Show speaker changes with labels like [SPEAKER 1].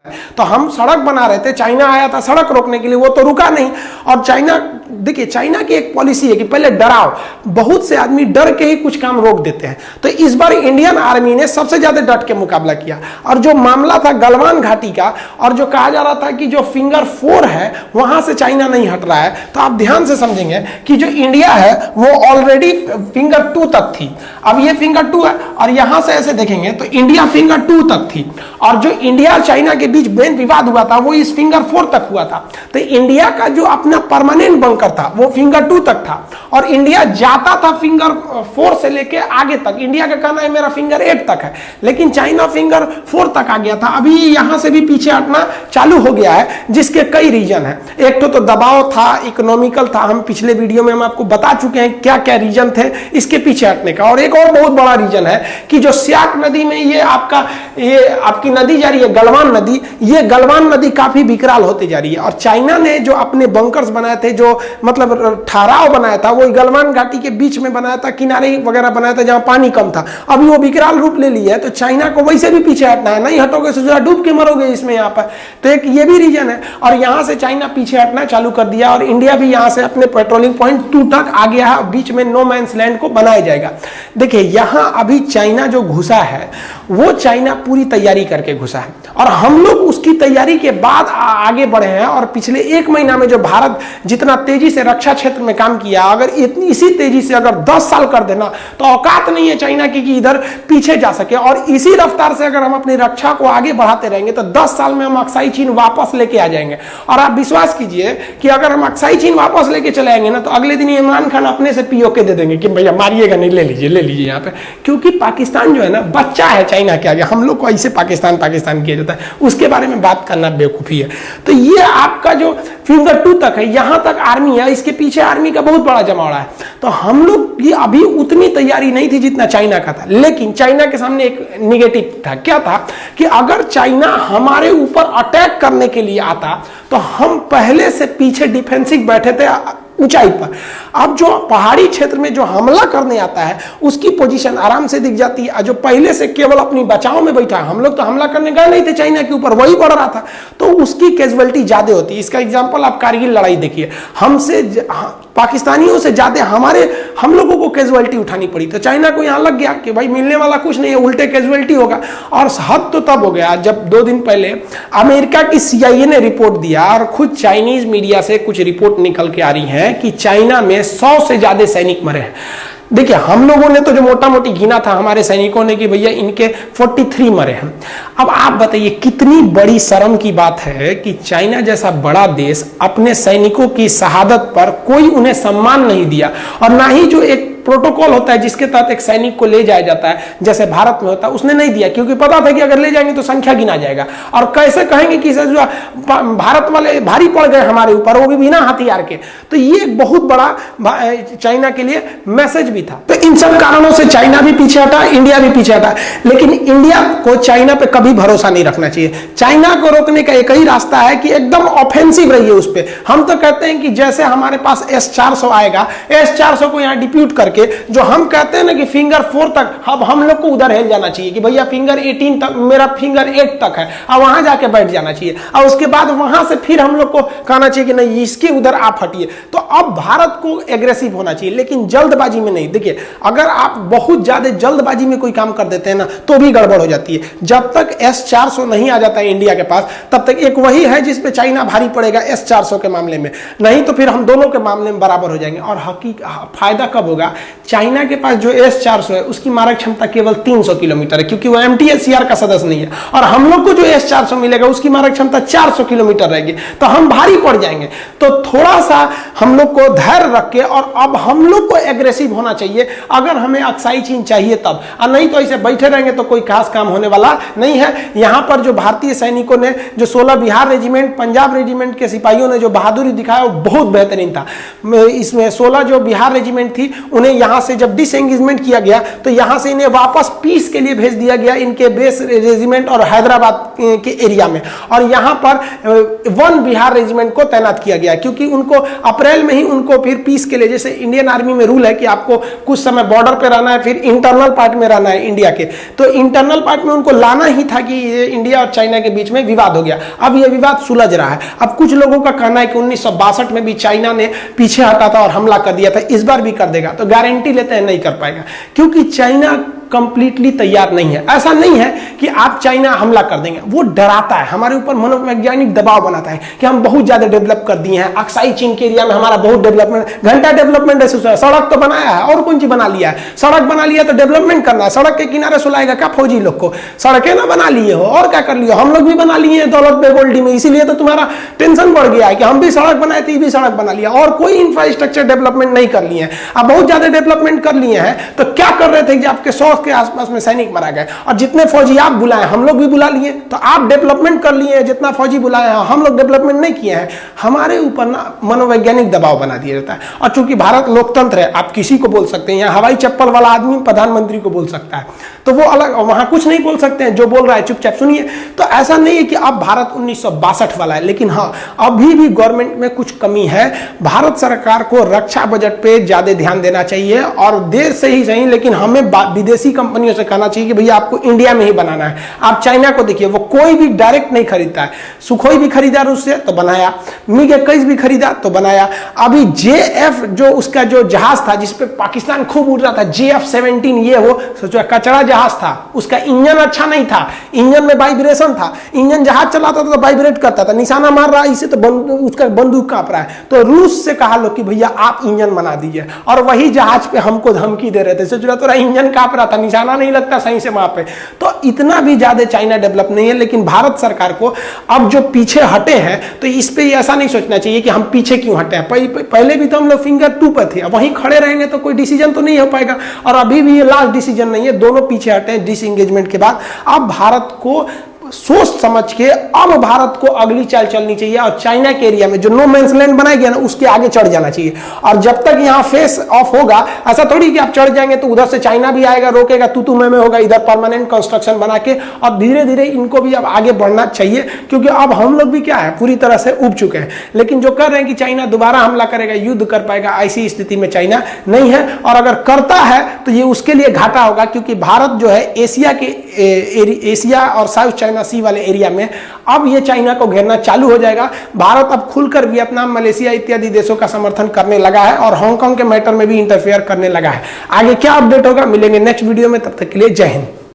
[SPEAKER 1] तो हम सड़क बना रहे थे, चाइना आया था सड़क रोकने के लिए, वो तो रुका नहीं। और चाइना, देखिए चाइना की एक पॉलिसी है कि पहले डराओ, बहुत से आदमी डर के ही कुछ काम रोक देते हैं। तो इस बार इंडियन आर्मी ने सबसे ज्यादा डट के मुकाबला किया। और जो मामला था गलवान घाटी का, और जो कहा जा रहा था कि जो फिंगर 4 है वहां से चाइना नहीं हट रहा है, तो आप ध्यान से समझेंगे कि जो इंडिया है वो ऑलरेडी फिंगर 2 तक थी। अब ये फिंगर 2 है, और यहां से ऐसे देखेंगे तो इंडिया फिंगर 2 तक थी, और जो इंडिया और चाइना के बीच मेन विवाद हुआ था वो इस फिंगर 4 तक हुआ था। तो इंडिया का जो अपना परमानेंट बंकर था वो फिंगर 2 तक था, और इंडिया जाता था फिंगर 4 से लेके आगे तक। इंडिया का कहना है मेरा फिंगर 8 तक है, लेकिन चाइना फिंगर 4 तक आ गया था। अभी यहां से भी पीछे हटना चालू हो गया है, जिसके कई रीजन है। एक तो दबाव था, इकोनॉमिकल था, हम पिछले वीडियो में हम आपको बता चुके हैं क्या क्या रीजन थे इसके पीछे हटने का। और एक और बहुत बड़ा रीजन है कि जो सियाक नदी में ये आपकी नदी जा रही है गलवान नदी, ये गलवान नदी काफी विकराल होते जा रही है। और चाइना ने जो अपने बंकर्स बनाए थे, जो मतलब ठहराव बनाया था, वो गलवान घाटी के बीच में बनाया था, किनारे वगैरह बनाया था जहां पानी कम था। अभी वो विकराल रूप ले लिया है, तो चाइना को वैसे भी पीछे हटना है, नहीं हटोगे तो डूब के मरोगे इसमें यहाँ पर। तो एक ये भी रीजन है, और यहां से चाइना पीछे हटना चालू कर दिया, और इंडिया भी यहां से अपने पेट्रोलिंग पॉइंट 2 तक आ गया है। बीच में नो मैंस लैंड को बनाया जाएगा। देखिए यहां अभी चाइना जो घुसा है वो चाइना पूरी तैयारी करके घुसा है, और हम लोग उसकी तैयारी के बाद आगे बढ़े हैं। और पिछले 1 महीना में जो भारत जितना तेजी से रक्षा क्षेत्र में काम किया, अगर इसी तेजी से अगर 10 साल कर देना तो औकात नहीं है चाइना की कि इधर पीछे जा सके। और इसी रफ्तार से अगर हम अपनी रक्षा को आगे बढ़ाते रहेंगे तो 10 साल में हम अक्साई चीन वापस लेके आ जाएंगे। और आप विश्वास कीजिए कि अगर हम अक्साई चीन वापस लेके चले आएंगे ना, तो अगले दिन इमरान खान अपने से पीओके दे देंगे कि भैया मारिएगा नहीं, ले लीजिए यहाँ पे। क्योंकि पाकिस्तान जो है ना बच्चा है चाइना के आगे। हम लोग को ऐसे पाकिस्तान किया जाता है, उसके बारे में बात करना बेवकूफी है। तो ये आपका जो फिंगर 2 तक है, यहां तक आर्मी है, इसके पीछे आर्मी का बहुत बड़ा जमावड़ा है। तो हम लोग की अभी उतनी तैयारी नहीं थी जितना चाइना का था। लेकिन चाइना के सामने एक निगेटिव था, क्या था कि अगर चाइना हमारे ऊपर अटैक करने के लिए आता तो हम पहले से पीछे डिफेंसिव बैठे थे ऊंचाई पर। अब जो पहाड़ी क्षेत्र में जो हमला करने आता है उसकी पोजीशन आराम से दिख जाती है। जो पहले से केवल अपनी बचाव में बैठा है, हम लोग तो हमला करने गए नहीं थे चाइना के ऊपर, वही बढ़ रहा था, तो उसकी कैजुअलिटी ज्यादा होती है। इसका एग्जांपल आप कारगिल लड़ाई देखिए, हमसे पाकिस्तानियों से ज्यादा हम लोगों को कैजुअलिटी उठानी पड़ी। तो चाइना को यहां लग गया कि भाई मिलने वाला कुछ नहीं है, उल्टे कैजुअलिटी होगा। और हद तो तब हो गया जब 2 दिन पहले अमेरिका की CIA ने रिपोर्ट दिया, और खुद चाइनीज मीडिया से कुछ रिपोर्ट निकल के आ रही है कि चाइना में 100 से ज्यादा सैनिक मरे हैं। देखिए हम लोगों ने तो जो मोटा मोटी गिना था हमारे सैनिकों ने कि भैया इनके 43 मरे हैं। अब आप बताइए कितनी बड़ी शर्म की बात है कि चाइना जैसा बड़ा देश अपने सैनिकों की शहादत पर कोई उन्हें सम्मान नहीं दिया, और ना ही जो एक प्रोटोकॉल होता है जिसके तहत एक सैनिक को ले जाया जाता है जैसे भारत में होता है, उसने नहीं दिया। क्योंकि पता था कि अगर ले जाएंगे तो संख्या गिना जाएगा, और कैसे कहेंगे कि जो भारत वाले भारी पड़ गए हमारे ऊपर, वो भी बिना हथियार के। तो ये एक बहुत बड़ा चाइना के लिए मैसेज भी था। तो इन सब कारणों से चाइना भी पीछे हटा, इंडिया भी पीछे हटा। लेकिन इंडिया को चाइना पे कभी भरोसा नहीं रखना चाहिए। चाइना को रोकने का एक ही रास्ता है कि एकदम ऑफेंसिव रहिए उस पर। हम तो कहते हैं कि जैसे हमारे पास S-400 आएगा, S-400 को यहाँ डिप्यूट करके जो हम कहते हैं ना कि फिंगर 4 तक, अब हम लोग को उधर हिल जाना चाहिए कि भैया फिंगर 18 तक, मेरा फिंगर 8 तक है, अब वहां जाके बैठ जाना चाहिए। और उसके बाद वहां से फिर हम लोग को कहना चाहिए कि नहीं इसके उधर आप हटिए। तो अब भारत को एग्रेसिव होना चाहिए, लेकिन जल्दबाजी में नहीं। देखिए अगर आप बहुत ज्यादा जल्दबाजी में कोई काम कर देते हैं ना तो भी गड़बड़ हो जाती है। जब तक S-400 नहीं आ जाता है इंडिया के पास, तब तक एक वही है जिसपे चाइना भारी पड़ेगा S-400 के मामले में, नहीं तो फिर हम दोनों के मामले में बराबर हो जाएंगे। और फायदा कब होगा? चाइना के पास जो S-400 है उसकी मारक क्षमता केवल 300 किलोमीटर है, क्योंकि वो MTSCR का सदस्य नहीं है। और हम लोग को जो S-400 मिलेगा उसकी मारक क्षमता 400 किलोमीटर रहेगी, तो हम भारी पड़ जाएंगे। तो थोड़ा सा हम लोग को धैर्य रख के, और अब हम लोग को एग्रेसिव होना चाहिए अगर हमें अक्साई चीन चाहिए तब, और नहीं तो ऐसे बैठे रहेंगे तो कोई खास काम होने वाला नहीं है। यहाँ पर जो भारतीय सैनिकों ने, जो 16 बिहार रेजिमेंट, पंजाब रेजिमेंट के सिपाहियों ने जो बहादुरी दिखाया वो बहुत बेहतरीन था। इसमें 16 जो बिहार रेजिमेंट थी उन्हें यहाँ से जब डिसएंगेजमेंट किया गया तो यहाँ से इन्हें वापस पीस के लिए भेज दिया गया इनके बेस रेजिमेंट और हैदराबाद के एरिया में। और यहाँ पर 1 बिहार रेजिमेंट को तैनात किया गया, क्योंकि उनको अप्रैल में ही उनको फिर पीस के लिए, जैसे इंडियन आर्मी में रूल है कि आपको कुछ समय बॉर्डर पे रहना है, फिर इंटरनल पार्ट में रहना है इंडिया के, तो इंटरनल पार्ट में उनको लाना ही था कि ये इंडिया और चाइना के बीच में विवाद हो गया। अब ये विवाद सुलझ रहा है। अब कुछ लोगों का कहना है कि 1962 में भी चाइना ने पीछे हटा था और हमला कर दिया था, इस बार भी कर देगा, तो गारंटी लेते हैं नहीं कर पाएगा, क्योंकि चाइना कंप्लीटली तैयार नहीं है। ऐसा नहीं है कि आप चाइना हमला कर देंगे, वो डराता है, हमारे ऊपर मनोवैज्ञानिक दबाव बनाता है कि हम बहुत ज्यादा डेवलप कर दिए हैं, अक्साई चीन के एरिया में हमारा बहुत डेवलपमेंट, घंटा डेवलपमेंट है, सड़क तो बनाया है और कौन चीज बना लिया है, सड़क बना लिया तो डेवलपमेंट करना है, सड़क के किनारे सुलाएगा क्या फौजी लोग को, सड़कें ना बना लिए हो और क्या कर लियो, हम लोग भी बना लिए हैं दौलत बेगोल्डी में, इसीलिए तो तुम्हारा टेंशन बढ़ गया है कि हम भी सड़क बनाए थे, भी सड़क बना लिया और कोई इंफ्रास्ट्रक्चर डेवलपमेंट नहीं कर लिए हैं। अब बहुत ज्यादा डेवलपमेंट कर लिए हैं तो क्या कर रहे थे कि आपके 100 के आसपास में सैनिक मारा गए, और जितने फौजी आप बुलाए हम लोग भी बुला लिए, तो आप डेवलपमेंट कर लिए, जितना फौजी बुलाए हैं हम लोग डेवलपमेंट नहीं किए हैं। हमारे ऊपर ना मनोवैज्ञानिक दबाव बना दिया जाता है। और चूंकि भारत लोकतंत्र है, आप किसी को बोल सकते हैं, यहाँ हवाई चप्पल वाला आदमी प्रधानमंत्री को बोल सकता है, तो वो अलग, वहां कुछ नहीं बोल सकते हैं, जो बोल रहा है चुपचाप सुनिए। तो ऐसा नहीं है कि अब भारत 1962 वाला है, लेकिन हाँ अभी भी गवर्नमेंट में कुछ कमी है। भारत सरकार को रक्षा बजट पे ज्यादा ध्यान देना चाहिए, और देर से ही सही लेकिन हमें विदेशी कंपनियों से कहना चाहिए कि भैया आपको इंडिया में ही बनाना है। आप चाइना को देखिए, वो कोई भी डायरेक्ट नहीं खरीदता है, सुखोई भी खरीदा रूस से तो बनाया, मिग 21 भी खरीदा तो बनाया। अभी JF जो उसका जो जहाज था जिसपे पाकिस्तान खूब उड़ रहा था, JF-17, ये वो सोचो कचरा जहाज था, उसका इंजन अच्छा नहीं था, इंजन में वाइब्रेशन था, इंजन जहाज चलाता था तो वाइब्रेट करता था, निशाना मार रहा है इसे तो उसका बंदूक कांप रहा है, तो रूस से कहा लो कि भैया आप इंजन बना दीजिए, और वही जहाज पे हमको धमकी दे रहे थे, सोच रहा थोड़ा इंजन कांप रहा था, निशाना नहीं लगता सही से वहां पे। तो इतना भी ज्यादा चाइना डेवलप नहीं है, लेकिन भारत सरकार को अब जो पीछे हटे हैं तो इस पे ऐसा नहीं सोचना चाहिए कि हम पीछे क्यों हटे हैं, पहले भी तो हम लोग फिंगर 2 पर थे, वहीं खड़े रहेंगे तो कोई डिसीजन तो नहीं हो पाएगा, और अभी भी ये लास्ट डिसीजन नहीं है, दोनों पीछे हटे हैं डिसएंगेजमेंट के बाद। अब भारत को सोच समझ के अब भारत को अगली चाल चलनी चाहिए, और चाइना के एरिया में जो नो मैंस लैंड बनाया गया ना उसके आगे चढ़ जाना चाहिए। और जब तक यहाँ फेस ऑफ होगा, ऐसा थोड़ी कि आप चढ़ जाएंगे तो उधर से चाइना भी आएगा, रोकेगा, तू में होगा, इधर परमानेंट कंस्ट्रक्शन बना के, और धीरे धीरे इनको भी अब आगे बढ़ना चाहिए, क्योंकि अब हम लोग भी क्या है पूरी तरह से उब चुके हैं। लेकिन जो कर रहे हैं कि चाइना दोबारा हमला करेगा, युद्ध कर पाएगा, ऐसी स्थिति में चाइना नहीं है, और अगर करता है तो ये उसके लिए घाटा होगा, क्योंकि भारत जो है एशिया और साउथ चाइना सी वाले एरिया में अब ये चाइना को घेरना चालू हो जाएगा। भारत अब खुलकर वियतनाम, मलेशिया इत्यादि देशों का समर्थन करने लगा है, और हांगकांग के मैटर में भी इंटरफेयर करने लगा है। आगे क्या अपडेट होगा मिलेंगे नेक्स्ट वीडियो में, तब तक के लिए जय हिंद।